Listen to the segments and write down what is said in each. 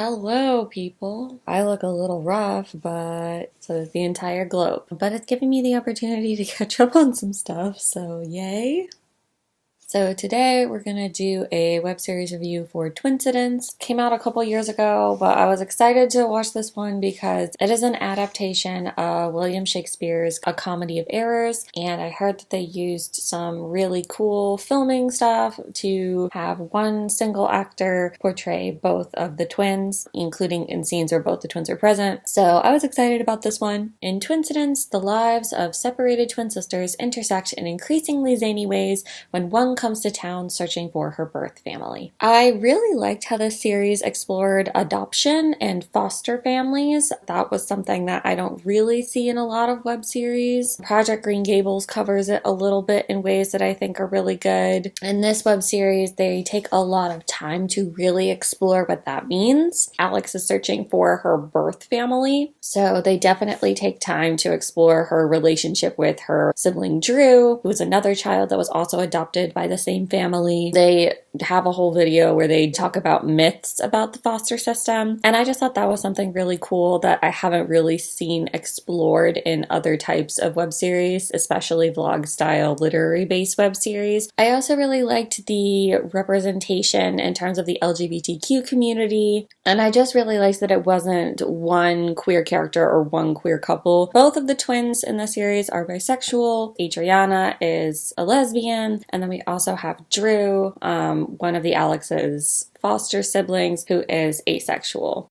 Hello, people. I look a little rough, but so does the entire globe. But it's giving me the opportunity to catch up on some stuff, so yay. So today we're gonna do a web series review for Twincidents. Came out a couple years ago, but I was excited to watch this one because it is an adaptation of William Shakespeare's A Comedy of Errors, and I heard that they used some really cool filming stuff to have one single actor portray both of the twins, including in scenes where both the twins are present. So I was excited about this one. In Twincidents, the lives of separated twin sisters intersect in increasingly zany ways when one comes to town searching for her birth family. I really liked how this series explored adoption and foster families. That was something that I don't really see in a lot of web series. Project Green Gables covers it a little bit in ways that I think are really good. In this web series, they take a lot of time to really explore what that means. Alex is searching for her birth family, so they definitely take time to explore her relationship with her sibling Drew, who is another child that was also adopted by the same family. They have a whole video where they talk about myths about the foster system, and I just thought that was something really cool that I haven't really seen explored in other types of web series, especially vlog style literary based web series. I also really liked the representation in terms of the LGBTQ community, and I just really liked that it wasn't one queer character or one queer couple. Both of the twins in the series are bisexual. Adriana is a lesbian, and then we also have Drew, one of the Alex's foster siblings, who is asexual.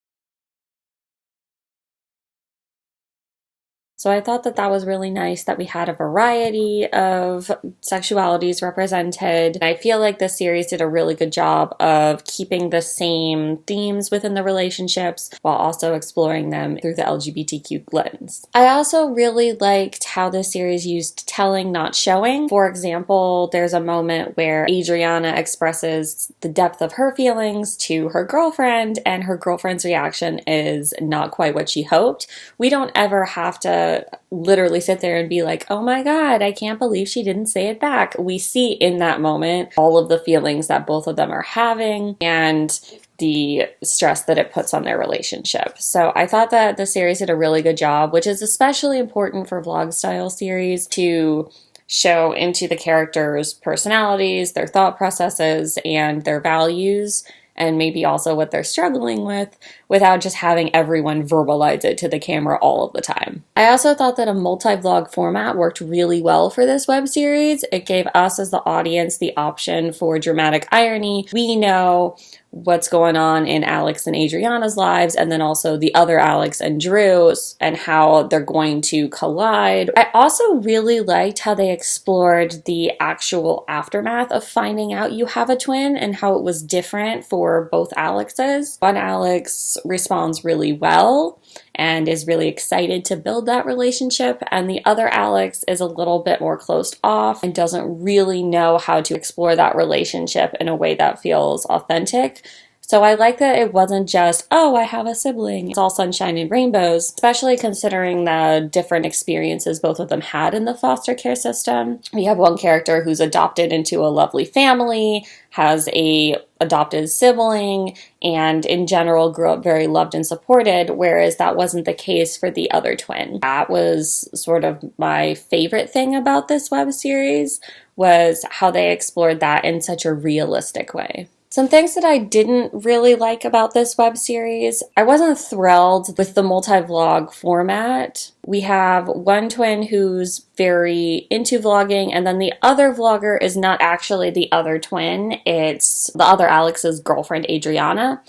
So I thought that that was really nice that we had a variety of sexualities represented. I feel like this series did a really good job of keeping the same themes within the relationships while also exploring them through the LGBTQ lens. I also really liked how this series used telling, not showing. For example, there's a moment where Adriana expresses the depth of her feelings to her girlfriend, and her girlfriend's reaction is not quite what she hoped. We don't ever have to literally sit there and be like, oh my god, I can't believe she didn't say it back. We see in that moment all of the feelings that both of them are having and the stress that it puts on their relationship. So I thought that the series did a really good job, which is especially important for vlog style series, to show into the characters' personalities, their thought processes, and their values, and maybe also what they're struggling with, without just having everyone verbalize it to the camera all of the time. I also thought that a multi-vlog format worked really well for this web series. It gave us as the audience the option for dramatic irony. We know what's going on in Alex and Adriana's lives, and then also the other Alex and Drew's, and how they're going to collide. I also really liked how they explored the actual aftermath of finding out you have a twin and how it was different for both Alexes. One Alex responds really well and is really excited to build that relationship, and the other Alex is a little bit more closed off and doesn't really know how to explore that relationship in a way that feels authentic. So I like that it wasn't just, oh, I have a sibling, it's all sunshine and rainbows, especially considering the different experiences both of them had in the foster care system. We have one character who's adopted into a lovely family, has a adopted sibling, and in general grew up very loved and supported, whereas that wasn't the case for the other twin. That was sort of my favorite thing about this web series, was how they explored that in such a realistic way. Some things that I didn't really like about this web series: I wasn't thrilled with the multi-vlog format. We have one twin who's very into vlogging, and then the other vlogger is not actually the other twin, it's the other Alex's girlfriend, Adriana.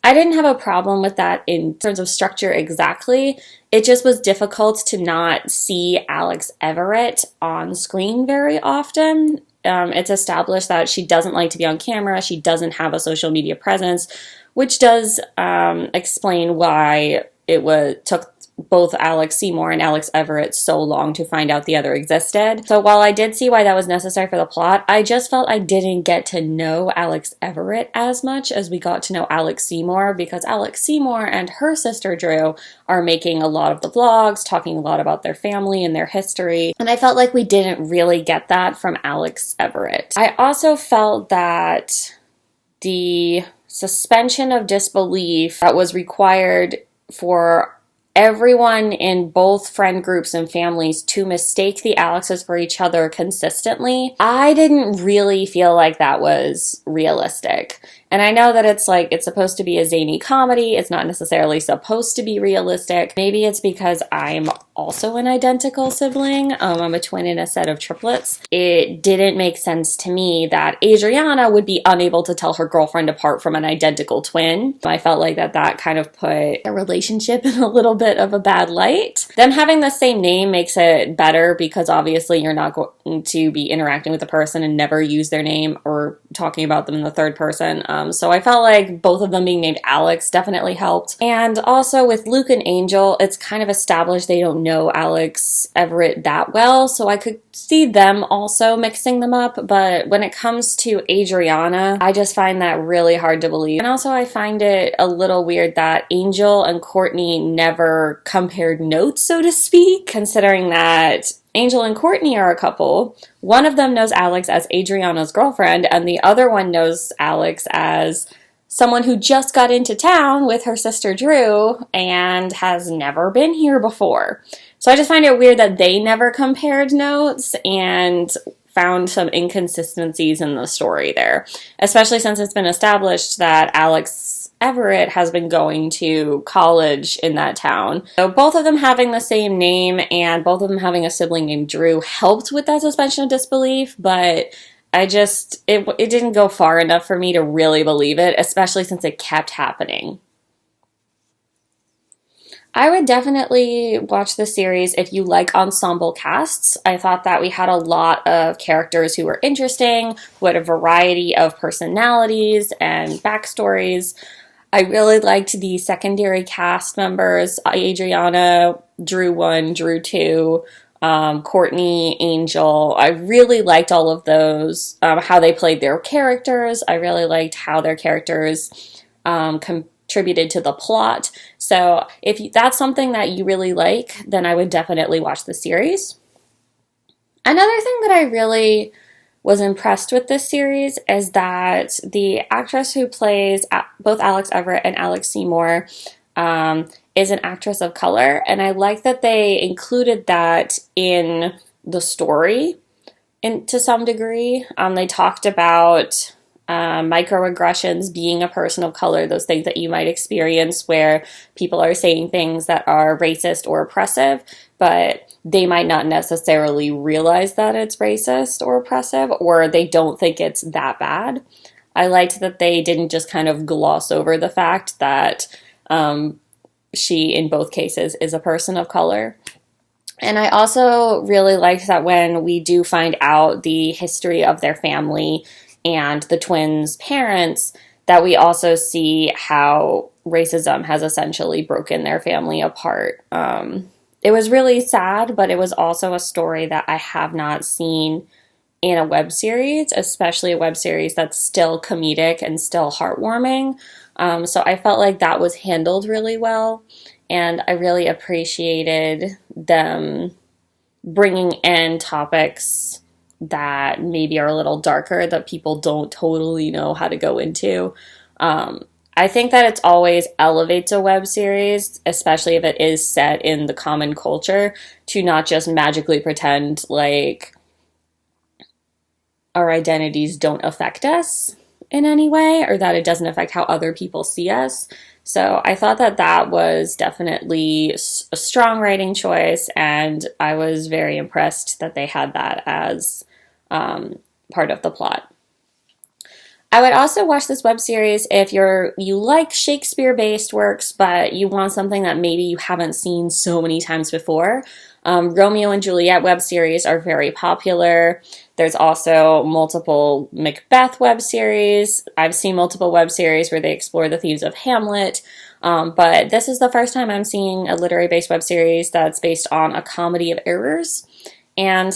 I didn't have a problem with that in terms of structure exactly. It just was difficult to not see Alex Everett on screen very often. It's established that she doesn't like to be on camera, she doesn't have a social media presence, which does explain why it took both Alex Seymour and Alex Everett so long to find out the other existed. So while I did see why that was necessary for the plot, I just felt I didn't get to know Alex Everett as much as we got to know Alex Seymour, because Alex Seymour and her sister Drew are making a lot of the vlogs, talking a lot about their family and their history, and I felt like we didn't really get that from Alex Everett. I also felt that the suspension of disbelief that was required for everyone in both friend groups and families to mistake the Alexes for each other consistently, I didn't really feel like that was realistic. And I know that it's supposed to be a zany comedy. It's not necessarily supposed to be realistic. Maybe it's because I'm also an identical sibling. I'm a twin in a set of triplets. It didn't make sense to me that Adriana would be unable to tell her girlfriend apart from an identical twin. I felt like that kind of put a relationship in a little bit of a bad light. Them having the same name makes it better because obviously you're not going to be interacting with the person and never use their name or talking about them in the third person. So I felt like both of them being named Alex definitely helped. And also with Luke and Angel, it's kind of established they don't know Alex Everett that well, so I could see them also mixing them up. But when it comes to Adriana, I just find that really hard to believe. And also I find it a little weird that Angel and Courtney never compared notes, so to speak, considering that Angel and Courtney are a couple. One of them knows Alex as Adriana's girlfriend, and the other one knows Alex as someone who just got into town with her sister Drew and has never been here before. So I just find it weird that they never compared notes and found some inconsistencies in the story there, especially since it's been established that Alex Everett has been going to college in that town. So both of them having the same name and both of them having a sibling named Drew helped with that suspension of disbelief, but it didn't go far enough for me to really believe it, especially since it kept happening. I would definitely watch the series if you like ensemble casts. I thought that we had a lot of characters who were interesting, who had a variety of personalities and backstories. I really liked the secondary cast members, Adriana, Drew 1, Drew 2, Courtney, Angel. I really liked all of those, how they played their characters. I really liked how their characters contributed to the plot. So if that's something that you really like, then I would definitely watch the series. Another thing that I really was impressed with this series is that the actress who plays both Alex Everett and Alex Seymour is an actress of color, and I like that they included that in the story to some degree. They talked about microaggressions, being a person of color, those things that you might experience where people are saying things that are racist or oppressive, but they might not necessarily realize that it's racist or oppressive, or they don't think it's that bad. I liked that they didn't just kind of gloss over the fact that she, in both cases, is a person of color. And I also really liked that when we do find out the history of their family and the twins' parents, that we also see how racism has essentially broken their family apart. It was really sad, but it was also a story that I have not seen in a web series, especially a web series that's still comedic and still heartwarming. So I felt like that was handled really well, and I really appreciated them bringing in topics that maybe are a little darker that people don't totally know how to go into. I think that it's always elevates a web series, especially if it is set in the common culture, to not just magically pretend like our identities don't affect us in any way, or that it doesn't affect how other people see us. So I thought that that was definitely a strong writing choice, and I was very impressed that they had that as part of the plot. I would also watch this web series if you like Shakespeare-based works, but you want something that maybe you haven't seen so many times before. Romeo and Juliet web series are very popular. There's also multiple Macbeth web series. I've seen multiple web series where they explore the themes of Hamlet. But this is the first time I'm seeing a literary-based web series that's based on a comedy of errors. And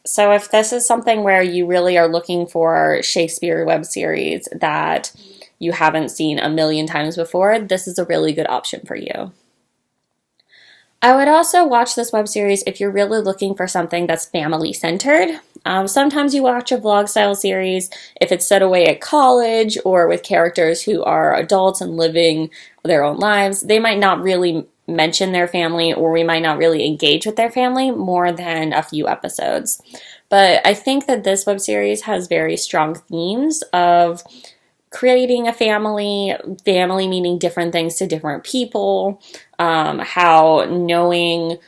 so if this is something where you really are looking for Shakespeare web series that you haven't seen a million times before, this is a really good option for you. I would also watch this web series if you're really looking for something that's family-centered. Sometimes you watch a vlog style series if it's set away at college or with characters who are adults and living their own lives. They might not really mention their family, or we might not really engage with their family more than a few episodes. But I think that this web series has very strong themes of creating a family meaning different things to different people, how knowing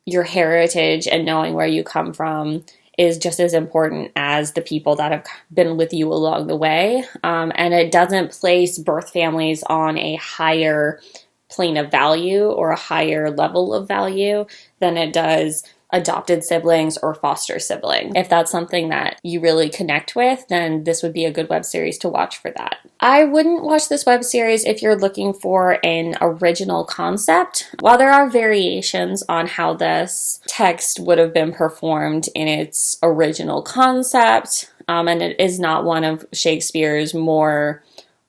your heritage and knowing where you come from is just as important as the people that have been with you along the way. And it doesn't place birth families on a higher plane of value or a higher level of value than it does adopted siblings or foster siblings. If that's something that you really connect with, then this would be a good web series to watch for that. I wouldn't watch this web series if you're looking for an original concept. While there are variations on how this text would have been performed in its original concept, and it is not one of Shakespeare's more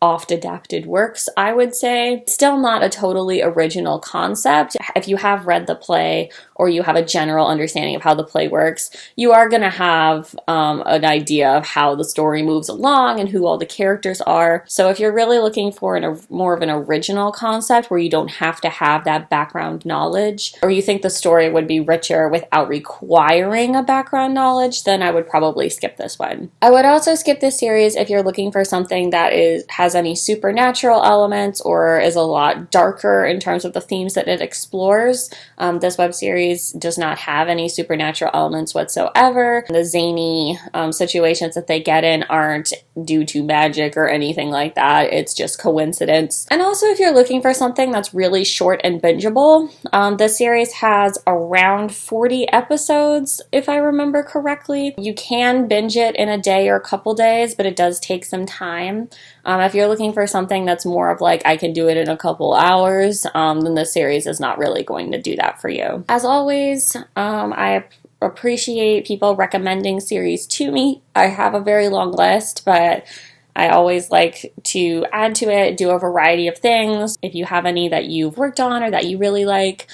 oft-adapted works, I would say. Still not a totally original concept. If you have read the play or you have a general understanding of how the play works, you are going to have an idea of how the story moves along and who all the characters are. So if you're really looking for more of an original concept where you don't have to have that background knowledge, or you think the story would be richer without requiring a background knowledge, then I would probably skip this one. I would also skip this series if you're looking for something that has any supernatural elements or is a lot darker in terms of the themes that it explores. This web series does not have any supernatural elements whatsoever. The zany situations that they get in aren't due to magic or anything like that. It's just coincidence. And also, if you're looking for something that's really short and bingeable, this series has around 40 episodes, if I remember correctly. You can binge it in a day or a couple days, but it does take some time. If you're looking for something that's more of like, I can do it in a couple hours, then this series is not really going to do that for you. As always, I appreciate people recommending series to me. I have a very long list, but I always like to add to it, do a variety of things. If you have any that you've worked on or that you really like,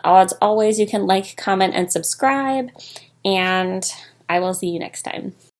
as always, you can like, comment, and subscribe, and I will see you next time.